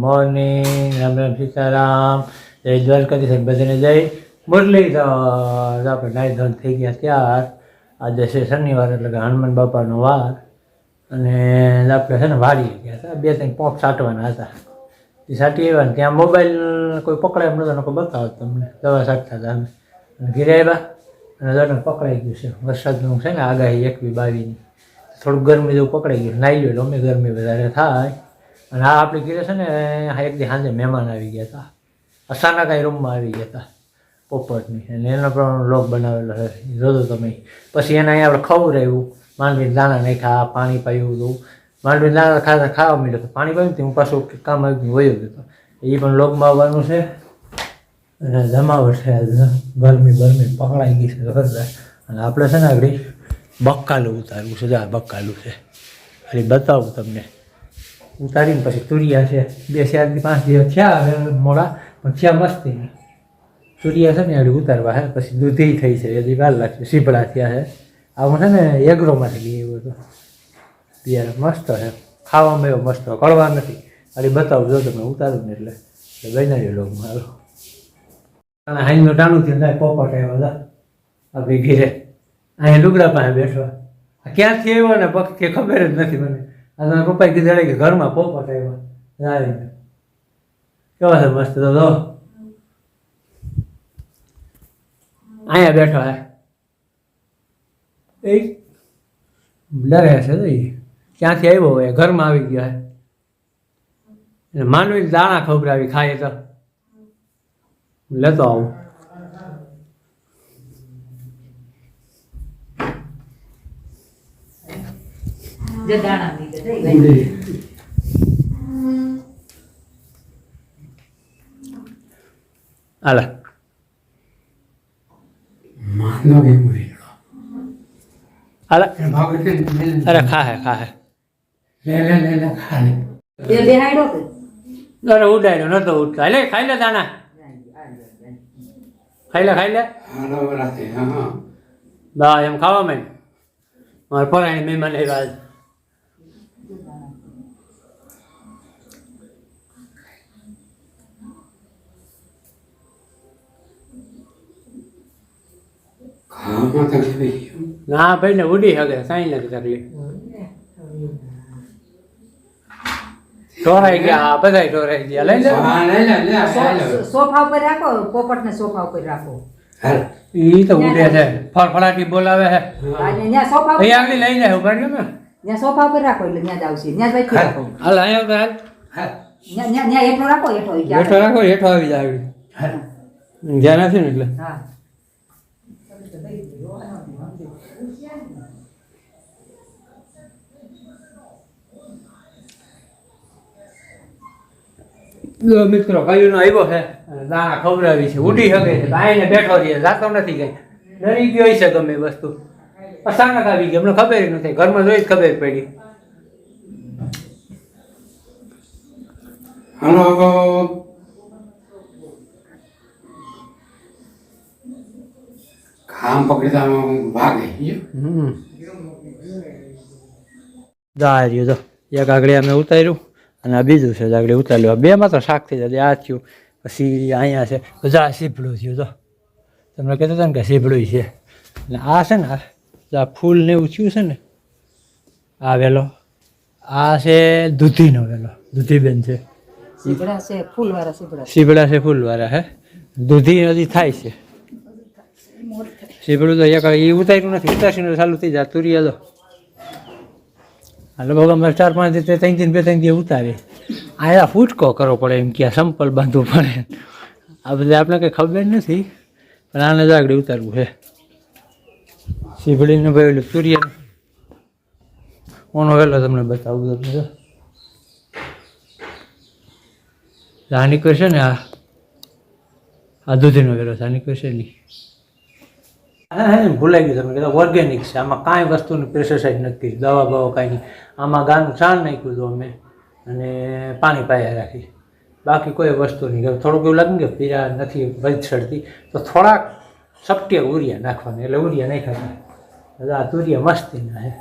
Morning, Ram Ram Sitaram, જય દ્વારકાધીશ, બધાને જય મુરલીધર. આપણે નાઈ ધોન થઈ ગયા ત્યાર. આજે છે શનિવાર એટલે કે હનુમાન બાપાનો વાર, અને આપણે છે ને વાડીએ ગયા હતા. 2-3 પોંપ છાંટવાના હતા. એ છાંટી આવ્યા ને ત્યાં મોબાઈલ કોઈ પકડાય એમ નતો, કોઈ બતાવો તમને દવા છાંટતા હતા અમે. અને ઘેરે આવ્યા અને દરને પકડાઈ ગયું છે. વરસાદનું છે ને આગાહી 21-22ની, થોડુંક ગરમી જેવું પકડાઈ ગયું. નાઈ ગયો એટલે અમે ગરમી વધારે થાય. અને આ આપણી ઘરે છે ને એક દી સાંજે મહેમાન આવી ગયા હતા. અચાનક આ રૂમમાં આવી ગયા હતા પોપટની, અને એનો પણ લોક બનાવેલો છે, જોજો તમે. પછી એને અહીંયા આપણે ખવડાવ્યું, માંડવીના દાણા નાખ્યા, પાણી પાયું હતું. માંડવીના દાણા ખાવા માંડ્યો, પાણી પાયું હું પાછું કામ આવી વયો ગયો. એ પણ લોકમાં આવવાનું છે. અને જમાવટ છે, ગરમી પકડાઈ ગઈ છે જોરદાર. અને આપણે છે ને આગળ બક્કાલું ઉતારવું છે. જા બક્કાલું છે, ખાલી બતાવું તમને. ઉતારીને પછી તુરિયા છે, 2-4-5 દિવસ થયા હવે મોડા, પણ થયા મસ્તી નહીં. તુરિયા છે ને એડી ઉતારવા હે, પછી દૂધી થઈ છે, એથી વાર લાગશે. સીભડા થયા છે. આમાં છે ને એગ્રોમાંથી લઈ આવ્યો હતો ત્યારે. મસ્ત છે, ખાવામાં એવો મસ્ત, કડવા નથી. ખાલી બતાવું જો તમે ઉતારું ને એટલે બનાવી લો મારો. અને હાઈનું ટાણું થયું થાય પોપટ આવ્યો હતા આપણી ઘીરે. અહીંયા લુગડા પાસે બેઠવા. ક્યાંથી આવ્યો ને પક્ષી ખબર જ નથી મને. આ તમારા પપ્પાએ કીધું કે ઘરમાં પોપટ આવ્યો જાળીને. કેવા છે મસ્ત તો જો. અહીંયા બેઠો હે એ ડરે છે તો એ ક્યાંથી આવ્યો હોય, ઘરમાં આવી ગયો હે. માનવી દાણા ખવડાવી ખાય તો લેતો આવું. હાલા અરે ખા હે અરે ઉડાડ્યો નતો ઉઠતા. લે ખાઈ લે દાણા, ખાઈ લે બા એમ ખાવા માંડ. મારે પરાણી મહેમાન આવ્યા. ના ભાઈ ને ઉડી શકે, સાઈ નથી તકલીફ. ઢોરાઈ ગયા બધા, ઢોરાઈ ગયા. લઈ લે સોફા ઉપર રાખો, પોપટ ને સોફા ઉપર રાખો. ઈ તો ઉડે છે, ફળફળાટી બોલાવે છે. અહીંયા સોફા અહીં આગળ લઈ જાય ઉભા રહ્યો ને. ત્યાં સોફા ઉપર રાખો એટલે ત્યાં જ આવશે. ત્યાં જ બેઠી રાખો. હાલ અહીંયા ત્યાં હેઠો રાખો, હેઠો રાખો, હેઠો આવી જાય. જ્યાં નથી ને એટલે હા. મિત્રો કયુંનો આવ્યો છે, દાણા ખવડાવી છે, ઉડી શકે છે. આઈને બેઠો રહીએ, જાતો નથી કઈ. ડરી ગયો છે ગમે વસ્તુ. અચાનક આવી ગઈ, અમને ખબર નથી. ઘરમાં જોઈ જ ખબર પડી. ખામ પકડતા ભાગે. દાર્યું તો એક આગળ અમે ઉતાર્યું, અને આ બીજું છે આગળ ઉતાર્યું. બેમાં તો શાક થઈ જાય. આ થયું, પછી અહીંયા છે જા સીભડું થયું. તો તમને કહેતા હતા ને કે સીભડું છે. અને આ છે ને આ ફૂલ ને એવું થયું છે ને, આ વેલો આ છે દૂધીનો વેલો. દૂધીબેન છે, સીબડા છે ફૂલવાળા. સીબડા છે ફૂલવાળા હે. દૂધી હજી થાય છે. સીબડું તો એક એ ઉતાર્યું નથી, ઉતારશીને ચાલુ થઈ જાય. તુરિયા તો હાલો બગા અમારે 4-5 દિવસ 3 દિવસ ઉતારી. આ ફૂટકો કરવો પડે એમ કે સંપલ બાંધવું પડે. આ બધા આપણે કંઈ ખબર નથી, પણ આને જ આગળ ઉતારવું છે. સીભડીને ભાઈ તુરિયા ઓનો વહેલો તમને બતાવું. તમને આ નીકળશે ને, આ દૂધીનો વેલો આ નીકળશે નહીં. હા ભૂલાઈ ગયું. તમે કીધું ઓર્ગેનિક છે, આમાં કાંઈ વસ્તુની પેસ્ટિસાઇડ નથી, દવા બવા કાંઈ નહીં. આમાં ગાનું છાણ નાખ્યું હતું અમે, અને પાણી પાયા રાખી. બાકી કોઈ વસ્તુ નહીં. થોડુંક એવું લાગે કે પીરા નથી વધ ચડતી, તો થોડાક સપટીયા ઉરિયા નાખવાના. એટલે ઉરિયા નાખ્યા. આ તુરિયા મસ્તીના છે.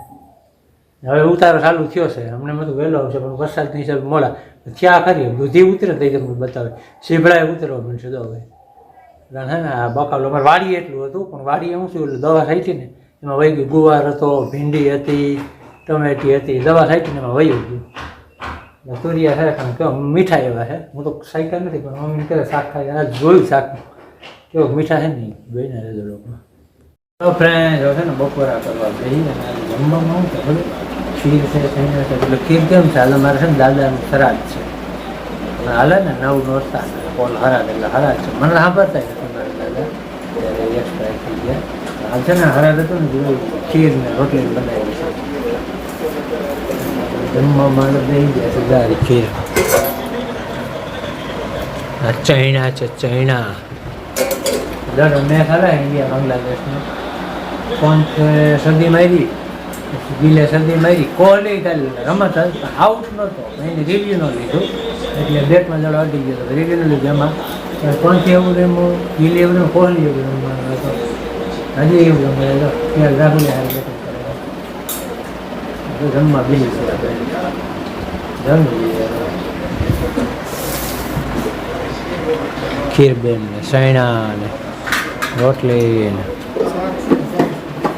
હવે ઉતારો ચાલુ થયો છે. અમને બધું વહેલો આવશે, પણ વરસાદની હિસાબે મોડા. ત્યાં ખરી દૂધી ઉતરે થઈ તમને બતાવે શીભડાએ ઉતરવા બનશે તો હવે કારણ હે ને આ બકાલો અમારે વાડી એટલું હતું પણ વાડી શું શું એટલે દવા થઈ હતી ને એમાં વહી ગયું ગુવાર હતો ભીંડી હતી ટમેટી હતી દવા થઈ હતી ને એમાં વહી ગયું તુરિયા છે કારણ કેવો મીઠા એવા છે હું તો સાયકલ નથી પણ મમ્મીને કહે શાક ખાઈ આ જોયું શાક કેવો મીઠા છે ને જોઈને રહેજો લોકો તો ફ્રેન્ડ છે ને બપોરા કરવા જઈએ જમવામાં શું છે બધું ખીર છે સૈના છે એટલે ખીર કેમ છે હાલ મારે છે ને દાદાનું શ્રાદ્ધ છે હાલે ને નવ નોરતા કોલ હરાદ એટલે હરાદ છે મને સાંભળતા નથી મારા દાદા ત્યારે એક્સપાયર થઈ ગયા હાલ છે ને હરાદ હતું ને જોયું ખીર ને રોટલી બનાવી છે જમવામાં દઈ ગયા છે દારી ખીર આ ચૈણા છે ચૈણા દર મેં ખરા ઇન્ડિયા બાંગ્લાદેશમાં કોણ સદી મારી ગીલે સદી મારી કોહલી ખાલી રમત આઉટ નહોતો એને રિવ્યુ ન લીધું એટલે બેટમાં જડો અડી ગયો હતો રિવ્યુ લીધું એમાં કોણથી એવું રમવું ગીલે એવું રમવું કોહલી એવું રમવાનું હતો હજી એવું રમે ત્યારે રાહુલે હારી બેટિંગ કરે જમવા બીજી છે આપણે જમી ખીર બેન ને સૈણા ને રોટલી ને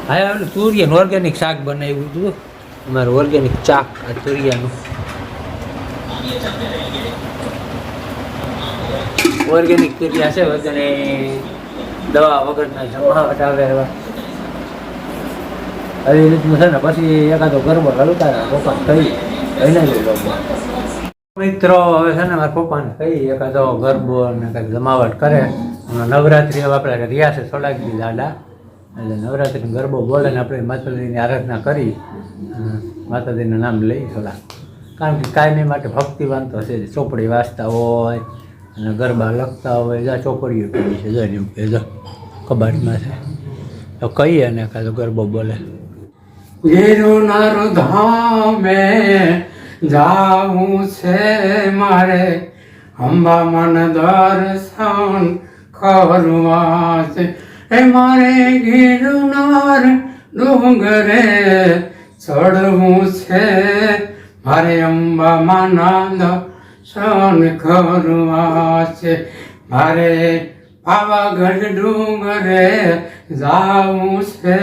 હા ઓલું તુરિયાનું ઓર્ગેનિક શાક બનાવ્યું હતું અમારું ઓર્ગેનિક ચાક આ તુરિયાનું ઓર્ગેનિક તુરિયા છે વગર દવા વગરના જમાવટ આવે એવા આવી રીતનું છે ને પછી એકાદો ગરબો હલતા પપ્પાને કહી એને લીધો મિત્રો હવે છે ને મારા પપ્પાને કહી એકાદો ગરબો ને કંઈક જમાવટ કરે નવરાત્રિ હવે આપણે રહ્યા છે થોડાક દી દાદા એટલે નવરાત્રિનો ગરબો બોલે ને આપણે માતાજીની આરાધના કરી માતાજીનું નામ લઈ થોડા કારણ કે કાયમી માટે ભક્તિવાન તો છે ચોપડી વાંચતા હોય અને ગરબા લખતા હોય જ્યાં ચોપડીઓ પડી છે જઈને એમ કે જો કબાટમાં છે તો કહીએ ને કાંતો ગરબો બોલે ગિરનાર ધામે જાવું છે મારે અંબામાન દર્શન કરવા છે એ મારે ગિરનાર ડુંગરે ચડવું છે મારે અંબામાના દર્શન કરવા છે મારે પાવાગઢ ડુંગરે જાવું છે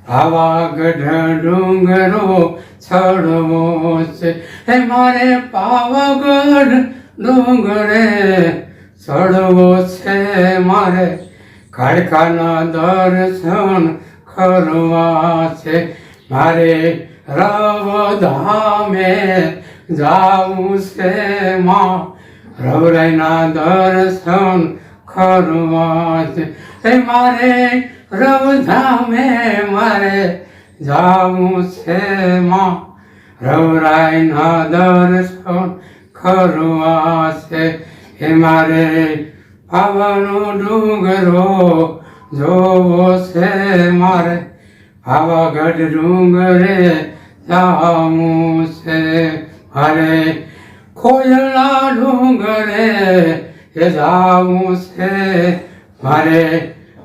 પાવાગઢ ડુંગરો ચડવો છે હે મારે પાવાગઢ ડુંગરે ચડવો છે મારે ખાડકાના દર્શન કરવા છે મારે રવધામે જાવું છે માં રવરાયના દર્શન કરવા છે હે મારે રવધામે મારે જાવું છે માં રવરાયના દર્શન કરવા છે હે મારે પાવાનો ડુંગરો જોવો છે મારે પાવાગઢ ડુંગરે જાવું છે મારે ખોયલા ડુંગરે જાવું છે મારે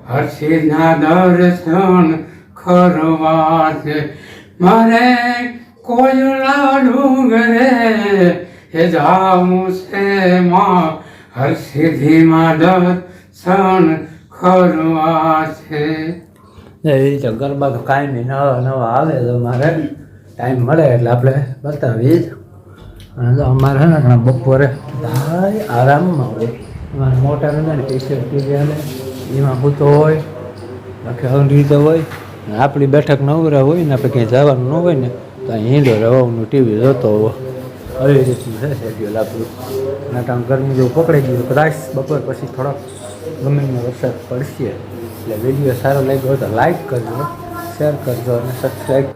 હર્ષિદના દર્શન કરવા છે મારે કોયલા ડુંગરે જાવું છે માં હર્ષિધીમાં દર્શન કરવા છે એવી રીતે ગરબા તો કાંઈ નવા નવા આવે તો મારે ટાઈમ મળે એટલે આપણે બતાવીએ જ અને તો અમારે છે ને ઘણા બપોરે ભાઈ આરામમાં હોય અમારે મોટા ને ટીચર પીને એમાં સૂતો હોય આખી હંગ રીતે હોય અને આપણી બેઠક નવરા હોય ને આપણે ક્યાંય જવાનું ન હોય ને તો અહીં હિંડો રવાનું ટીવી જોતો હોય આવી રીતનું છે શેડ્યુલ આપણું અને ટાઈમ ગરમી જેવું પકડી ગયું કદાચ બપોર પછી થોડોક ગમીનો વરસાદ પડશે એટલે વિડીયો સારો લાગ્યો હોય તો લાઈક કરજો શેર કરજો અને સબસ્ક્રાઈબ